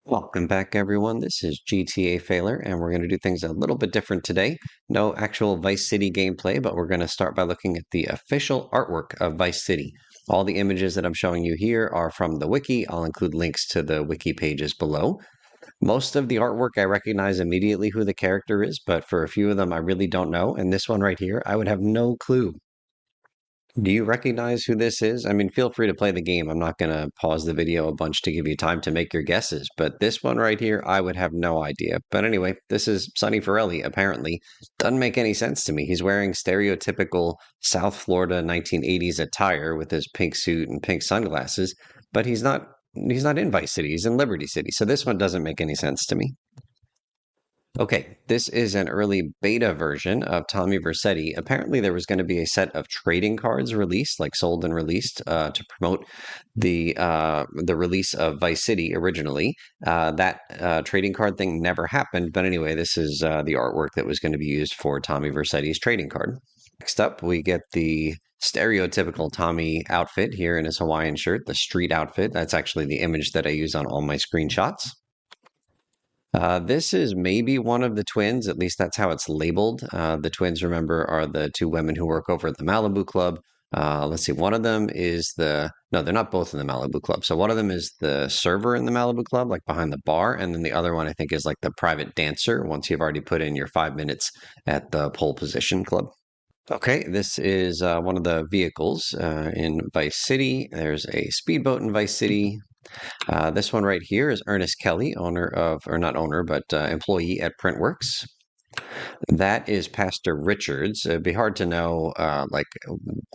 Welcome back, everyone. This is GTA Failer, and we're going to do things a little bit different today. No actual Vice City gameplay, but we're going to start by looking at the official artwork of Vice City. All the images that I'm showing you here are from the wiki. I'll include links to the wiki pages below. Most of the artwork I recognize immediately who the character is, but for a few of them I really don't know. And this one right here, I would have no clue. Do you recognize who this is? I mean, feel free to play the game. I'm not going to pause the video a bunch to give you time to make your guesses, but this one right here, I would have no idea. But anyway, this is Sonny Forelli, apparently. Doesn't make any sense to me. He's wearing stereotypical South Florida 1980s attire with his pink suit and pink sunglasses, but he's not in Vice City. He's in Liberty City. So this one doesn't make any sense to me. Okay, this is an early beta version of Tommy Vercetti. Apparently, there was going to be a set of trading cards released, like sold and released, to promote the release of Vice City originally. That trading card thing never happened, but anyway, this is the artwork that was going to be used for Tommy Vercetti's trading card. Next up, we get the stereotypical Tommy outfit here in his Hawaiian shirt, the street outfit. That's actually the image that I use on all my screenshots. This is maybe one of the twins, at least that's how it's labeled. The twins, remember, are the two women who work over at the Malibu Club. Let's see, one of them is no, they're not both in the Malibu Club. So one of them is the server in the Malibu Club, like behind the bar. And then the other one, I think, is like the private dancer once you've already put in your 5 minutes at the pole position club. Okay, this is one of the vehicles in Vice City. There's a speedboat in Vice City. This one right here is Ernest Kelly, owner of, or not owner, but employee at Printworks. That is Pastor Richards. It'd be hard to know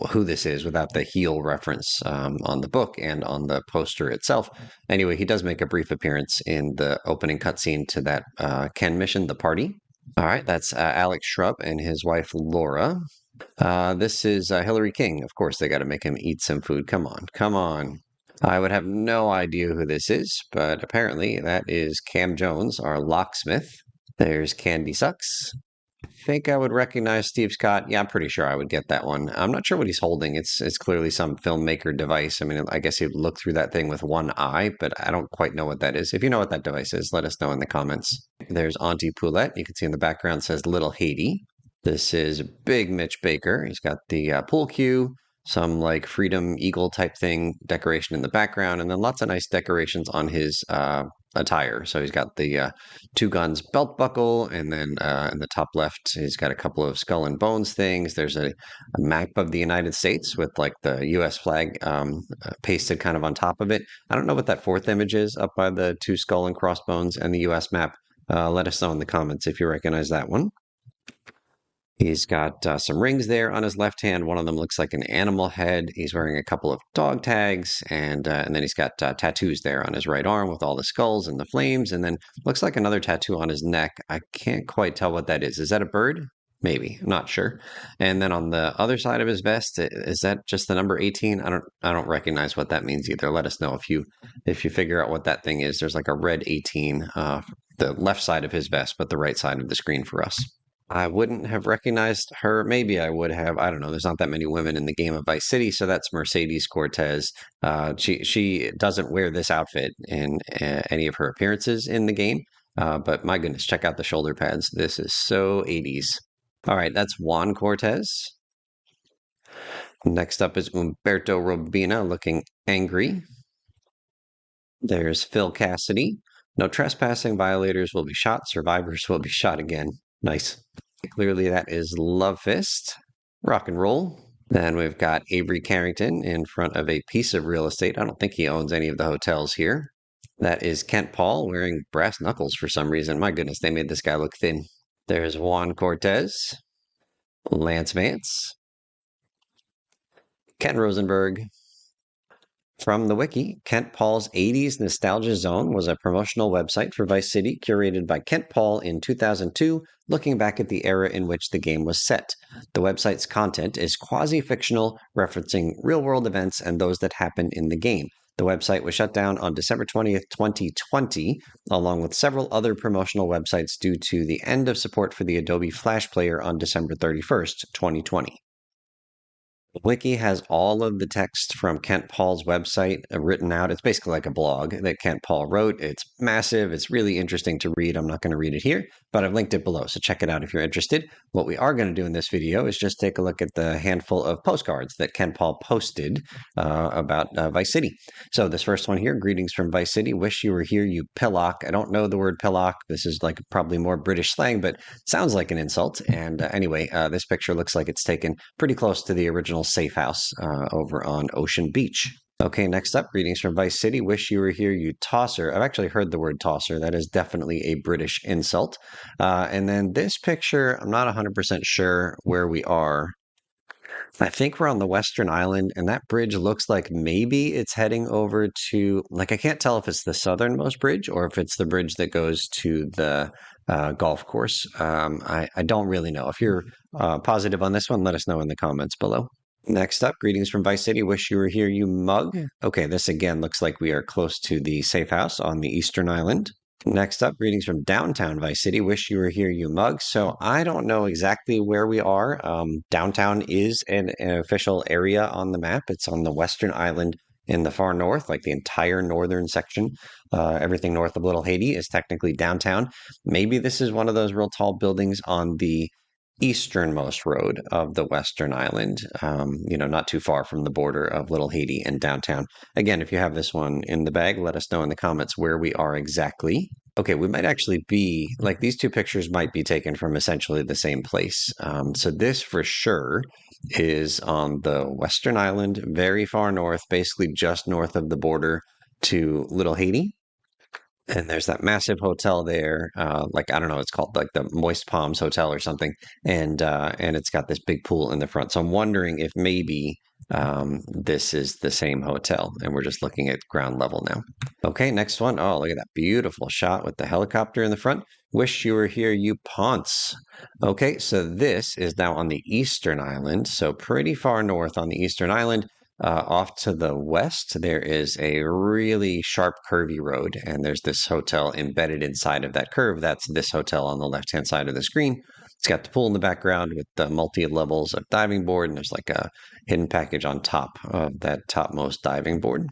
who this is without the heel reference on the book and on the poster itself. Anyway, he does make a brief appearance in the opening cutscene to that Ken mission, The Party. All right, that's Alex Shrub and his wife Laura. This is Hillary King. Of course, they got to make him eat some food. Come on, come on. I would have no idea who this is, but apparently that is Cam Jones, our locksmith. There's Candy Sucks. I think I would recognize Steve Scott. Yeah, I'm pretty sure I would get that one. I'm not sure what he's holding. It's clearly some filmmaker device. I mean, I guess he'd look through that thing with one eye, but I don't quite know what that is. If you know what that device is, let us know in the comments. There's Auntie Poulette. You can see in the background says Little Haiti. This is Big Mitch Baker. He's got the pool cue, some like Freedom Eagle type thing decoration in the background, and then lots of nice decorations on his attire. So he's got the two guns belt buckle, and then in the top left, he's got a couple of skull and bones things. There's a map of the United States with like the U.S. flag pasted kind of on top of it. I don't know what that fourth image is up by the two skull and crossbones and the U.S. map. Let us know in the comments if you recognize that one. He's got some rings there on his left hand. One of them looks like an animal head. He's wearing a couple of dog tags, and then he's got tattoos there on his right arm with all the skulls and the flames, and then looks like another tattoo on his neck. I can't quite tell what that is. Is that a bird? Maybe. I'm not sure. And then on the other side of his vest, is that just the number 18? I don't recognize what that means either. Let us know if you figure out what that thing is. There's like a red 18, the left side of his vest, but the right side of the screen for us. I wouldn't have recognized her. Maybe I would have. I don't know. There's not that many women in the game of Vice City, so that's Mercedes Cortez. She doesn't wear this outfit in any of her appearances in the game. But my goodness, check out the shoulder pads. This is so 80s. All right, that's Juan Cortez. Next up is Umberto Robina looking angry. There's Phil Cassidy. No trespassing. Violators will be shot. Survivors will be shot again. Nice. Clearly, that is Love Fist. Rock and roll. Then we've got Avery Carrington in front of a piece of real estate. I don't think he owns any of the hotels here. That is Kent Paul wearing brass knuckles for some reason. My goodness, they made this guy look thin. There's Juan Cortez, Lance Vance, Ken Rosenberg. From the wiki, Kent Paul's 80s Nostalgia Zone was a promotional website for Vice City curated by Kent Paul in 2002, looking back at the era in which the game was set. The website's content is quasi-fictional, referencing real-world events and those that happened in the game. The website was shut down on December 20th, 2020, along with several other promotional websites due to the end of support for the Adobe Flash Player on December 31st, 2020. Wiki has all of the text from Kent Paul's website written out. It's basically like a blog that Kent Paul wrote. It's massive. It's really interesting to read. I'm not going to read it here, but I've linked it below. So check it out if you're interested. What we are going to do in this video is just take a look at the handful of postcards that Kent Paul posted about Vice City. So this first one here, greetings from Vice City. Wish you were here, you pillock. I don't know the word pillock. This is like probably more British slang, but sounds like an insult. And anyway, this picture looks like it's taken pretty close to the original safe house over on Ocean Beach. Okay, next up, greetings from Vice City. Wish you were here, you tosser. I've actually heard the word tosser. That is definitely a British insult. And then this picture, I'm not 100% sure where we are. I think we're on the Western Island, and that bridge looks like maybe it's heading over to, like, I can't tell if it's the southernmost bridge or if it's the bridge that goes to the golf course. I don't really know. If you're positive on this one, let us know in the comments below. Next up, greetings from Vice City. Wish you were here, you mug. Okay, this again looks like we are close to the safe house on the Eastern Island. Next up, greetings from downtown Vice City. Wish you were here, you mug. So I don't know exactly where we are. Downtown is an official area on the map. It's on the Western Island in the far north, like the entire northern section. Everything north of Little Haiti is technically downtown. Maybe this is one of those real tall buildings on the easternmost road of the Western Island, not too far from the border of Little Haiti and downtown. Again, if you have this one in the bag, let us know in the comments where we are exactly. Okay, we might actually be, like these two pictures might be taken from essentially the same place. So this for sure is on the Western Island, very far north, basically just north of the border to Little Haiti. And there's that massive hotel there, like I don't know, it's called like the Moist Palms Hotel or something, and it's got this big pool in the front. So I'm wondering if maybe this is the same hotel, and we're just looking at ground level now. Okay, next one. Oh, look at that beautiful shot with the helicopter in the front. Wish you were here, you Ponce. Okay, so this is now on the Eastern Island, so pretty far north on the Eastern Island. Off to the west, there is a really sharp, curvy road, and there's this hotel embedded inside of that curve. That's this hotel on the left-hand side of the screen. It's got the pool in the background with the multi-levels of diving board, and there's like a hidden package on top of that topmost diving board.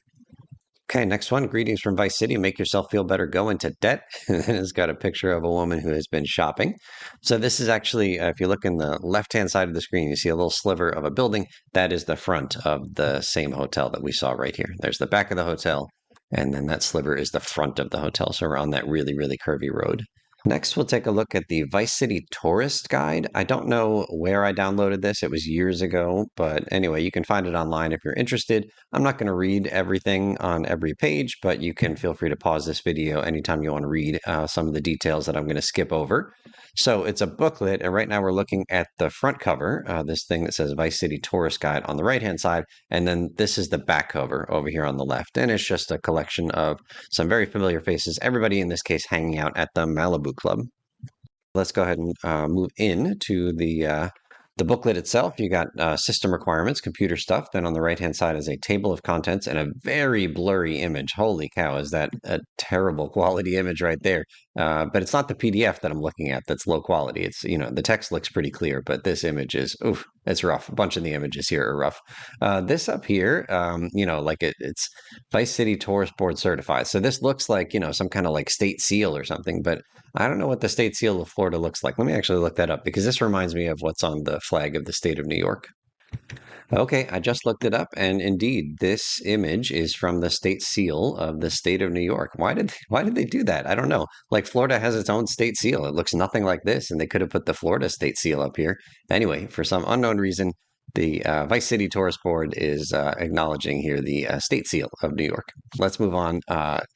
Okay, next one. Greetings from Vice City. Make yourself feel better. Go into debt. And it's got a picture of a woman who has been shopping. So this is actually, if you look in the left-hand side of the screen, you see a little sliver of a building. That is the front of the same hotel that we saw right here. There's the back of the hotel, and then that sliver is the front of the hotel. So we're on that really, really curvy road. Next, we'll take a look at the Vice City Tourist Guide. I don't know where I downloaded this. It was years ago, but anyway, you can find it online if you're interested. I'm not going to read everything on every page, but you can feel free to pause this video anytime you want to read some of the details that I'm going to skip over. So it's a booklet, and right now we're looking at the front cover, this thing that says Vice City Tourist Guide on the right-hand side, and then this is the back cover over here on the left, and it's just a collection of some very familiar faces, everybody in this case hanging out at the Malibu Club. Let's go ahead and move in to the booklet itself. You got system requirements, computer stuff. Then on the right-hand side is a table of contents and a very blurry image. Holy cow, is that a terrible quality image right there? But it's not the PDF that I'm looking at that's low quality. It's, the text looks pretty clear, but this image is, oof, it's rough. A bunch of the images here are rough. This up here, it's Vice City Tourist Board certified. So this looks like, some kind of like state seal or something, but I don't know what the state seal of Florida looks like. Let me actually look that up because this reminds me of what's on the flag of the state of New York. Okay, I just looked it up, and indeed, this image is from the state seal of the state of New York. Why did they do that? I don't know. Like Florida has its own state seal. It looks nothing like this, and they could have put the Florida state seal up here. Anyway, for some unknown reason, the Vice City Tourist Board is acknowledging here the state seal of New York. Let's move on.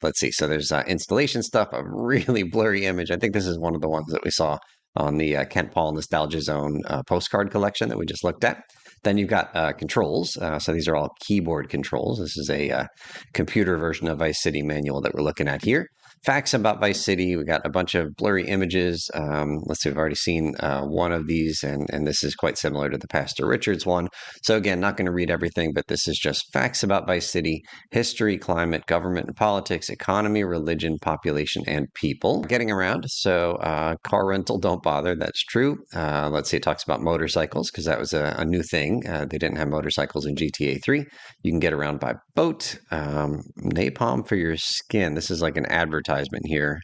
Let's see. So there's installation stuff, a really blurry image. I think this is one of the ones that we saw on the Kent Paul Nostalgia Zone postcard collection that we just looked at. Then you've got controls. So these are all keyboard controls. This is a computer version of Vice City manual that we're looking at here. Facts about Vice City. We got a bunch of blurry images. Let's see, we've already seen one of these, and this is quite similar to the Pastor Richards one. So again, not going to read everything, but this is just facts about Vice City: history, climate, government and politics, economy, religion, population, and people. Getting around. So car rental, don't bother. That's true. Let's see, it talks about motorcycles because that was a new thing. They didn't have motorcycles in GTA 3. You can get around by boat. Napalm for your skin. This is like an advertisement here.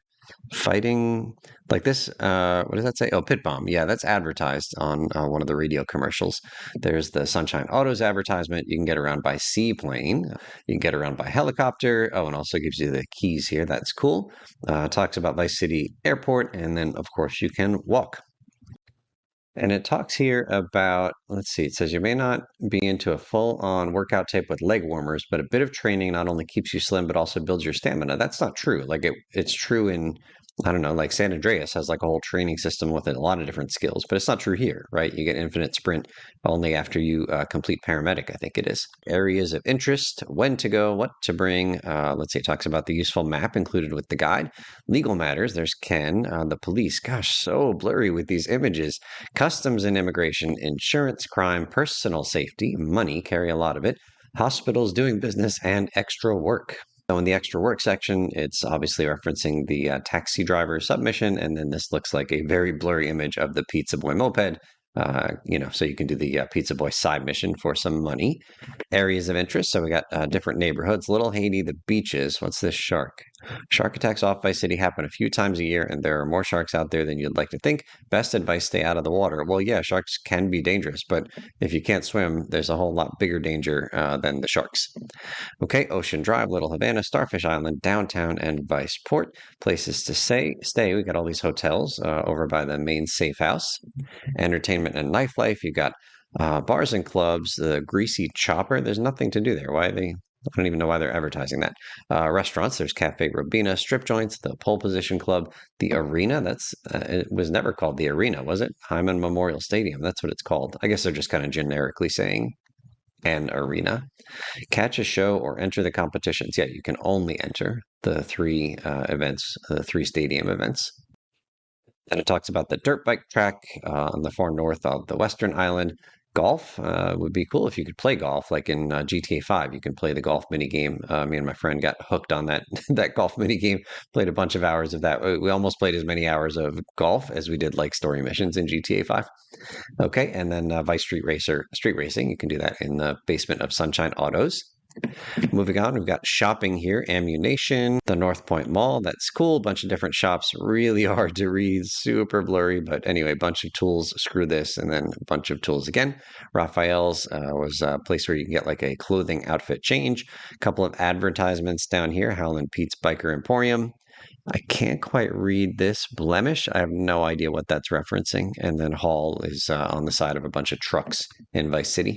Fighting like this. What does that say? Oh, pit bomb. Yeah, that's advertised on one of the radio commercials. There's the Sunshine Autos advertisement. You can get around by seaplane. You can get around by helicopter. Oh, and also gives you the keys here. That's cool. Talks about Vice City Airport. And then, of course, you can walk. And it talks here about, let's see, it says you may not be into a full on workout tape with leg warmers, but a bit of training not only keeps you slim, but also builds your stamina. That's not true. Like it's true in, I don't know, like San Andreas has like a whole training system with a lot of different skills, but it's not true here, right? You get infinite sprint only after you complete paramedic, I think it is. Areas of interest, when to go, what to bring. Let's see, it talks about the useful map included with the guide. Legal matters, there's Ken, the police. Gosh, so blurry with these images. Customs and immigration, insurance, crime, personal safety, money, carry a lot of it, hospitals, doing business, and extra work. So in the extra work section, it's obviously referencing the taxi driver submission, and then this looks like a very blurry image of the Pizza Boy moped. So you can do the Pizza Boy side mission for some money. Areas of interest. So we got different neighborhoods. Little Haiti, the beaches. What's this shark? Shark attacks off Vice City happen a few times a year, and there are more sharks out there than you'd like to think. Best advice: stay out of the water. Well, yeah, sharks can be dangerous, but if you can't swim, there's a whole lot bigger danger than the sharks. Okay, Ocean Drive, Little Havana, Starfish Island, downtown, and Vice Port. Places to stay. We got all these hotels over by the main safe house. Entertainment and nightlife. You got bars and clubs. The Greasy Chopper. There's nothing to do there. Why they? I don't even know why they're advertising that. Restaurants. There's Cafe Robina, strip joints, the Pole Position Club, the Arena. That's it was never called the Arena, was it? Hyman Memorial Stadium. That's what it's called. I guess they're just kind of generically saying an arena. Catch a show or enter the competitions. Yeah, you can only enter the three events, the three stadium events. And it talks about the dirt bike track on the far north of the Western Island. Golf would be cool if you could play golf, like in GTA 5. You can play the golf mini game. Me and my friend got hooked on that that golf mini game. Played a bunch of hours of that. We almost played as many hours of golf as we did like story missions in GTA 5. Okay, and then Vice Street Racing. You can do that in the basement of Sunshine Autos. Moving on, we've got shopping here, ammunition, the North Point Mall. That's cool. Bunch of different shops, really hard to read, super blurry. But anyway, bunch of tools. Screw this, and then a bunch of tools again. Raphael's was a place where you can get like a clothing outfit change. A couple of advertisements down here. Howlin' Pete's Biker Emporium. I can't quite read this. Blemish. I have no idea what that's referencing. And then Hall is on the side of a bunch of trucks in Vice City.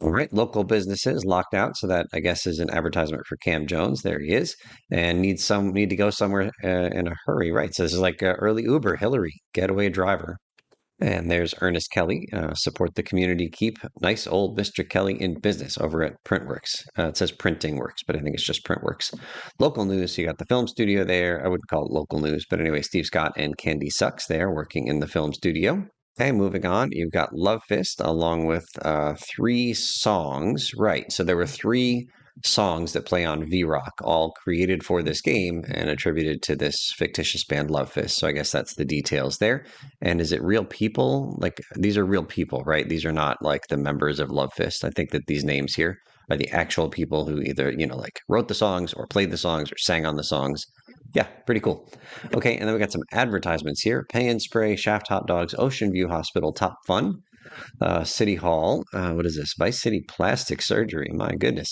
All right, local businesses locked out. So that I guess is an advertisement for Cam Jones. There he is, and need to go somewhere in a hurry. Right. So this is like early Uber. Hillary, getaway driver. And there's Ernest Kelly. Support the community. Keep nice old Mr. Kelly in business over at Printworks. It says Printing Works, but I think it's just Printworks. Local news. So you got the film studio there. I wouldn't call it local news, but anyway, Steve Scott and Candy Sucks there working in the film studio. Okay, moving on. You've got Love Fist along with three songs. Right. So there were three songs that play on V-Rock, all created for this game and attributed to this fictitious band Love Fist. So I guess that's the details there. And is it real people? Like these are real people, right? These are not like the members of Love Fist. I think that these names here are the actual people who either, like wrote the songs or played the songs or sang on the songs. Yeah, pretty cool. Okay, and then we got some advertisements here. Pay and Spray, Shaft Hot Dogs, Ocean View Hospital, Top Fun, City Hall. What is this? Vice City Plastic Surgery. My goodness.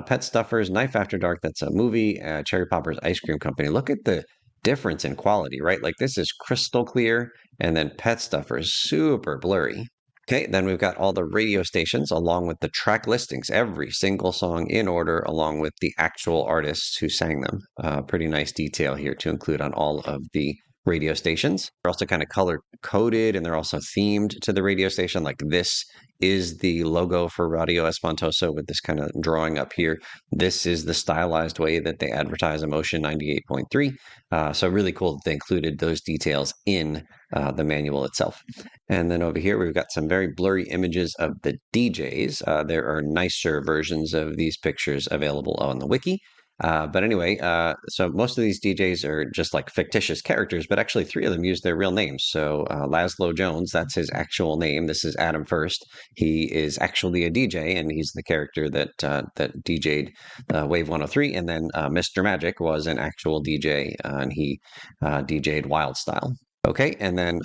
Pet Stuffers, Knife After Dark. That's a movie. Cherry Poppers Ice Cream Company. Look at the difference in quality, right? Like this is crystal clear, and then Pet Stuffers, super blurry. Okay, then we've got all the radio stations along with the track listings, every single song in order, along with the actual artists who sang them. Pretty nice detail here to include on all of the radio stations. They're also kind of color coded and they're also themed to the radio station. Like this is the logo for Radio Espantoso with this kind of drawing up here. This is the stylized way that they advertise Emotion 98.3. So really cool that they included those details in the manual itself. And then over here, we've got some very blurry images of the DJs. There are nicer versions of these pictures available on the wiki. But anyway, so most of these DJs are just like fictitious characters, but actually three of them use their real names. So Laszlo Jones, that's his actual name. This is Adam First. He is actually a DJ, and he's the character that that DJ'd Wave 103. And then Mr. Magic was an actual DJ, and he DJ'd Wildstyle. Okay, and then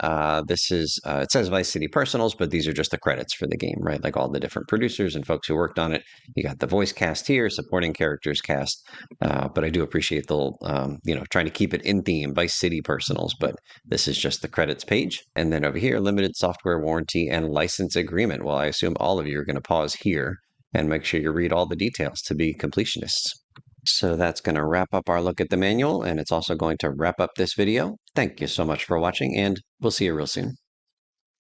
this is, it says Vice City Personals, but these are just the credits for the game, right? Like all the different producers and folks who worked on it. You got the voice cast here, supporting characters cast, but I do appreciate the, trying to keep it in theme, Vice City Personals, but this is just the credits page. And then over here, limited software warranty and license agreement. Well, I assume all of you are going to pause here and make sure you read all the details to be completionists. So that's going to wrap up our look at the manual, and it's also going to wrap up this video. Thank you so much for watching, and we'll see you real soon.